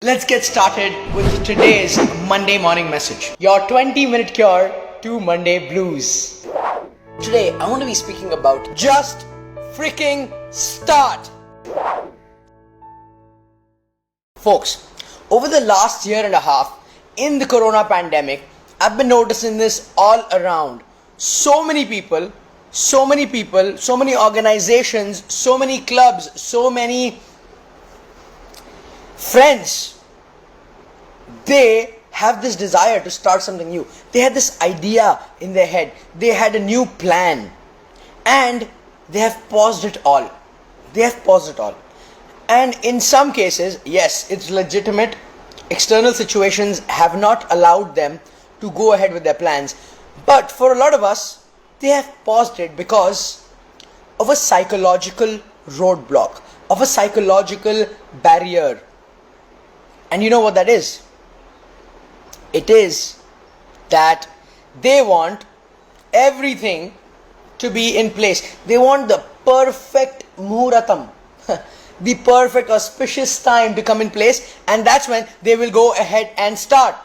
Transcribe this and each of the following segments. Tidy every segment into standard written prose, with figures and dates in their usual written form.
Let's get started with today's Monday morning message. Your 20-minute cure to Monday blues. Today, I want to be speaking about just freaking start. Folks, over the last year and a half in the corona pandemic, I've been noticing this all around. So many people, so many organizations, so many clubs, so many friends, they have this desire to start something new. They had this idea in their head. They had a new plan. And they have paused it all. And in some cases, yes, it's legitimate. External situations have not allowed them to go ahead with their plans. But for a lot of us, they have paused it because of a psychological roadblock, of a psychological barrier. And you know what that is? It is that they want everything to be in place. They want the perfect muhuratam, the perfect auspicious time to come in place, and that's when they will go ahead and start.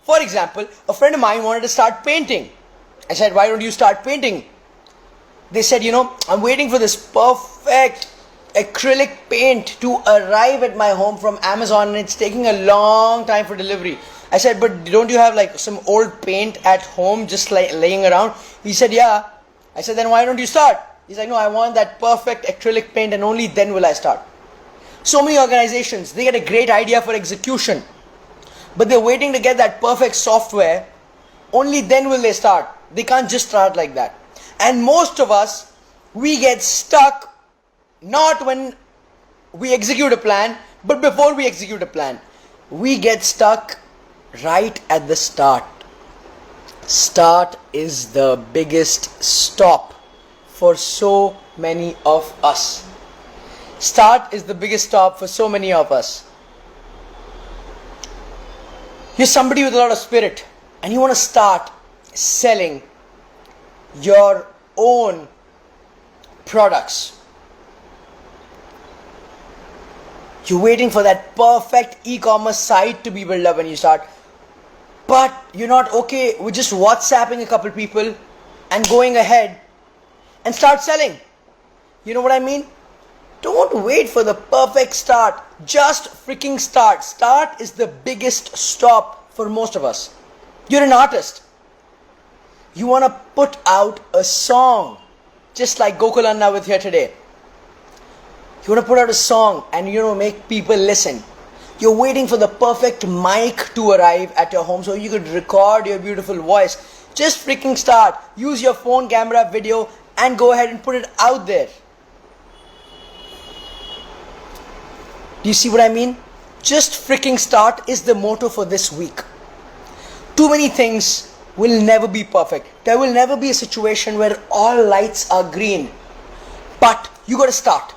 For example, a friend of mine wanted to start painting. I said, why don't you start painting? They said, I'm waiting for this perfect acrylic paint to arrive at my home from Amazon and it's taking a long time for delivery. I said, but don't you have like some old paint at home just like laying around? He said, yeah. I said, then why don't you start? He's like, no, I want that perfect acrylic paint and only then will I start. So many organizations, they get a great idea for execution, but they're waiting to get that perfect software. Only then will they start. They can't just start like that. And most of us, we get stuck not when we execute a plan, but before we execute a plan. We get stuck right at the start. Start is the biggest stop for so many of us. Start is the biggest stop for so many of us. You're somebody with a lot of spirit and you want to start selling your own products. You're waiting for that perfect e-commerce site to be built up when you start. But you're not okay with just WhatsApping a couple people and going ahead and start selling. You know what I mean? Don't wait for the perfect start. Just freaking start. Start is the biggest stop for most of us. You're an artist. You want to put out a song, just like Gokul with here today. You want to put out a song and make people listen. You're waiting for the perfect mic to arrive at your home so you could record your beautiful voice. Just freaking start. Use your phone camera, video and go ahead and put it out there. Do you see what I mean? Just freaking start is the motto for this week. Too many things will never be perfect. There will never be a situation where all lights are green. But you got to start.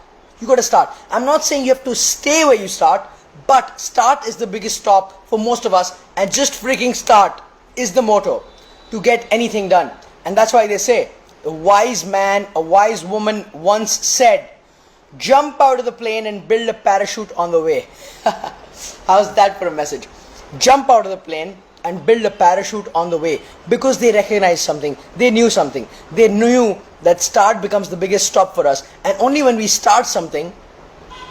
I'm not saying you have to stay where you start, but start is the biggest stop for most of us, and just freaking start is the motto to get anything done. And that's why they say, a wise man, a wise woman once said, jump out of the plane and build a parachute on the way. How's that for a message? Jump out of the plane and build a parachute on the way, because they recognized something. They knew something. They knew that start becomes the biggest stop for us, and only when we start something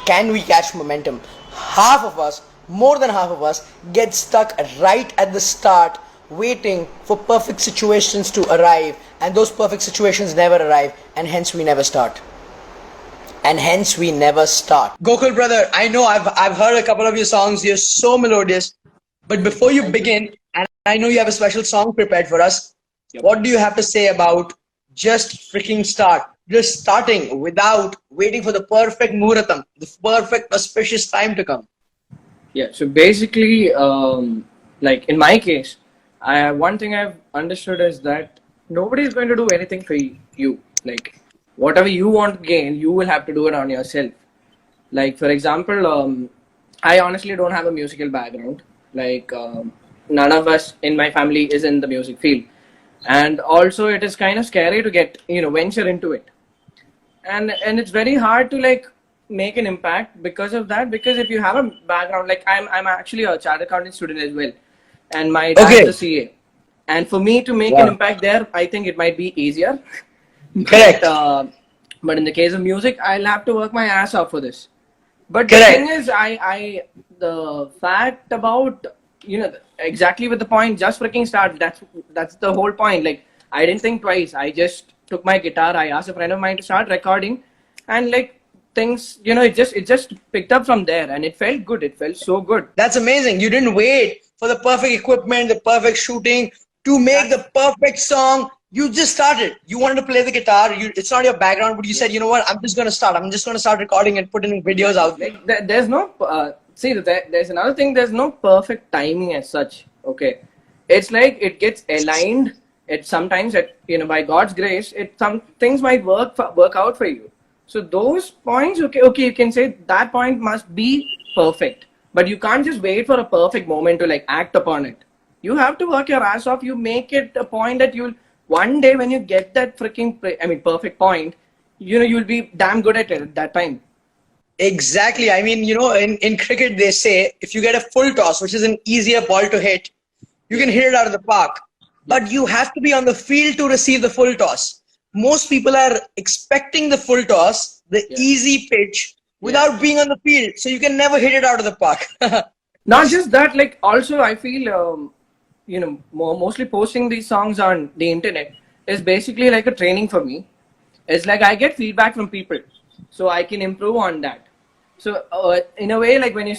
can we catch momentum. Half of us, more than half of us, get stuck right at the start, waiting for perfect situations to arrive, and those perfect situations never arrive, and hence we never start. Gokul brother, I know I've heard a couple of your songs. You're so melodious. But before you begin, and I know you have a special song prepared for us, what do you have to say about just freaking start? Just starting without waiting for the perfect muhuratam, the perfect auspicious time to come. Yeah, so basically, like in my case, one thing I've understood is that nobody is going to do anything for you. Like, whatever you want to gain, you will have to do it on yourself. Like, for example, I honestly don't have a musical background. Like, none of us in my family is in the music field. And also it is kind of scary to get, venture into it. And it's very hard to make an impact because of that. Because if you have a background, like I'm actually a chartered accounting student as well, and my dad's Okay. a CA, and for me to make an Wow. impact there, I think it might be easier. but Correct. but in the case of music, I'll have to work my ass off for this. But the thing Correct. is, the fact about, exactly with the point, just freaking start. That's the whole point. Like, I didn't think twice. I just took my guitar. I asked a friend of mine to start recording, and like things, it just picked up from there, and it felt good. It felt so good. That's amazing. You didn't wait for the perfect equipment, the perfect shooting to make Exactly. the perfect song. You just started. You wanted to play the guitar. It's not your background, but you said, Yes. you know what? I'm just going to start. I'm just going to start recording and putting videos Exactly. out there. Like there's no see there's another thing. There's no perfect timing as such. Okay, it's like it gets aligned. It sometimes by God's grace, some things might work out for you. So those points, okay, you can say that point must be perfect, but you can't just wait for a perfect moment to like act upon it. You have to work your ass off. You make it a point that you'll one day when you get that freaking perfect point, you'll be damn good at it at that time. Exactly. I mean, in cricket, they say if you get a full toss, which is an easier ball to hit, you can Yes. hit it out of the park. Yep. But you have to be on the field to receive the full toss. Most people are expecting the full toss, the Yes. easy pitch, Yes. without being on the field. So you can never hit it out of the park. Not just that, like also I feel, mostly posting these songs on the internet is basically like a training for me. It's like I get feedback from people, so I can improve on that. So in a way, like when you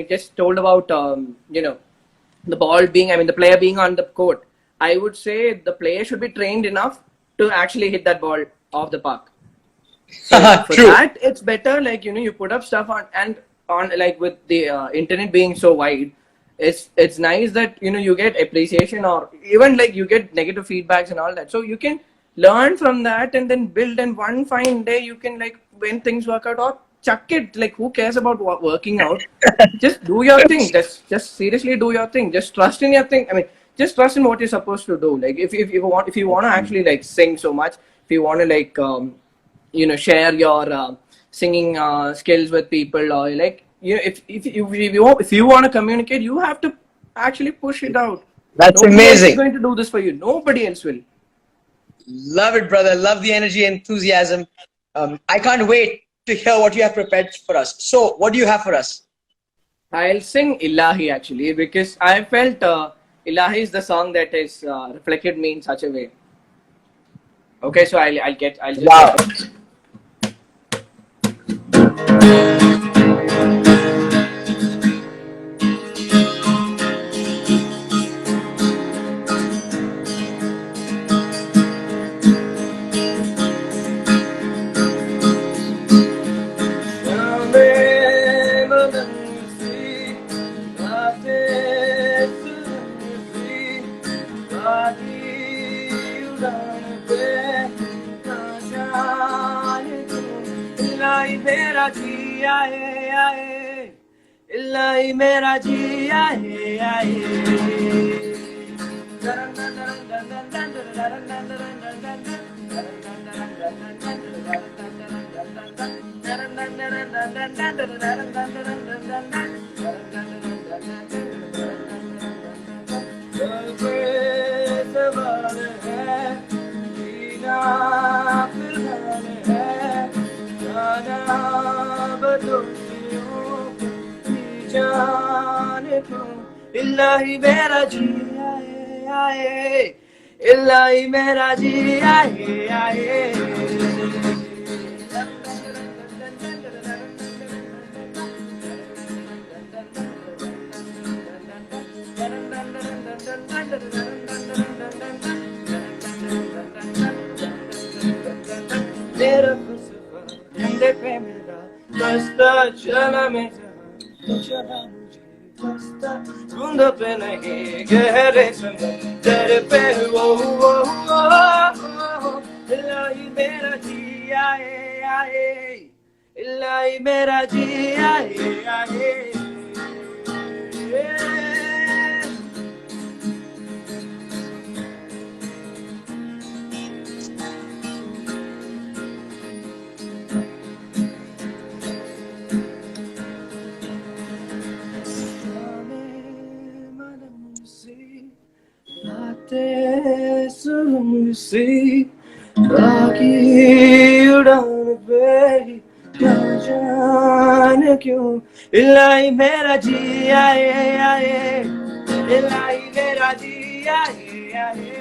just told about, the ball being, the player being on the court, I would say the player should be trained enough to actually hit that ball off the park. So for True. that, it's better, like, you put up stuff on, and on, like, with the internet being so wide, it's nice that you get appreciation, or even like you get negative feedbacks and all that. So you can learn from that and then build. And one fine day you can, like, when things work out, or chuck it. Like, who cares about working out? Just do your thing. Just seriously do your thing. Just trust in your thing. Just trust in what you're supposed to do. Like, if you want to actually like sing so much, if you want to like share your singing skills with people, or like, if you want to communicate, you have to actually push it out. That's Nobody else is amazing. going to do this for you. Nobody else will. Love it, brother. Love the energy and enthusiasm. I can't wait to hear what you have prepared for us. So, what do you have for us? I'll sing Ilahi actually, because I felt Ilahi is the song that has reflected me in such a way. Okay, so I'll just Wow. get it. इल्लाही मेरा जी आए आए इल्लाही मेरा जी आए आए इल्लाही मेरा जी आए आए मेरा फलसफा ठंडे पे मेरा रास्ता चला मैं चला मुझे धुंध पे नहीं गहरे समंदर पे वो इल्लाही मेरा जी आए आए इल्लाही मेरा जी आए आए सी बाकी उड़ान पे क्या जाने क्यों इलाही मेरा जी आए आए इलाही मेरा जी आए आए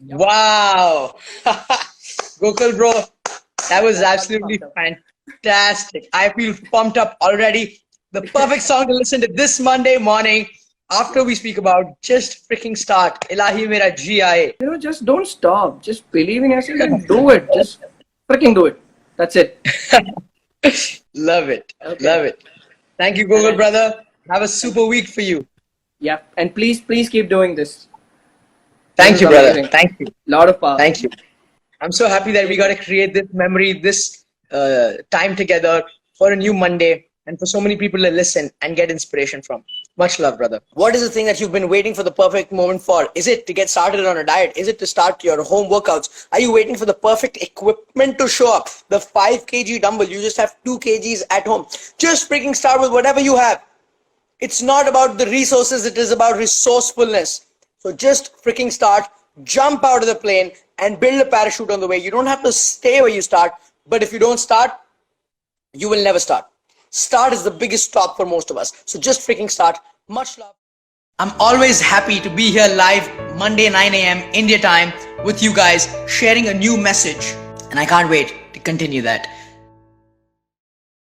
Wow. Gokul bro, that was absolutely fantastic. I feel pumped up already. The perfect song to listen to this Monday morning after we speak about just freaking start. Ilahi mera ji aaye. You know, just don't stop. Just believe in yourself and do it. Just freaking do it. That's it. Love it. Okay. Love it. Thank you, Gokul brother. Have a super week for you. Yeah. And please keep doing this. Thank This you, is brother. amazing. Thank you. Lot of power. Thank you. I'm so happy that we got to create this memory, this time together for a new Monday and for so many people to listen and get inspiration from. Much love, brother. What is the thing that you've been waiting for the perfect moment for? Is it to get started on a diet? Is it to start your home workouts? Are you waiting for the perfect equipment to show up? The 5 kg dumbbell, you just have 2 kgs at home. Just freaking start with whatever you have. It's not about the resources, it is about resourcefulness. So just freaking start, jump out of the plane and build a parachute on the way. You don't have to stay where you start, but if you don't start, you will never start. Start is the biggest stop for most of us. So just freaking start. Much love. I'm always happy to be here live Monday 9 a.m. India time with you guys sharing a new message. And I can't wait to continue that.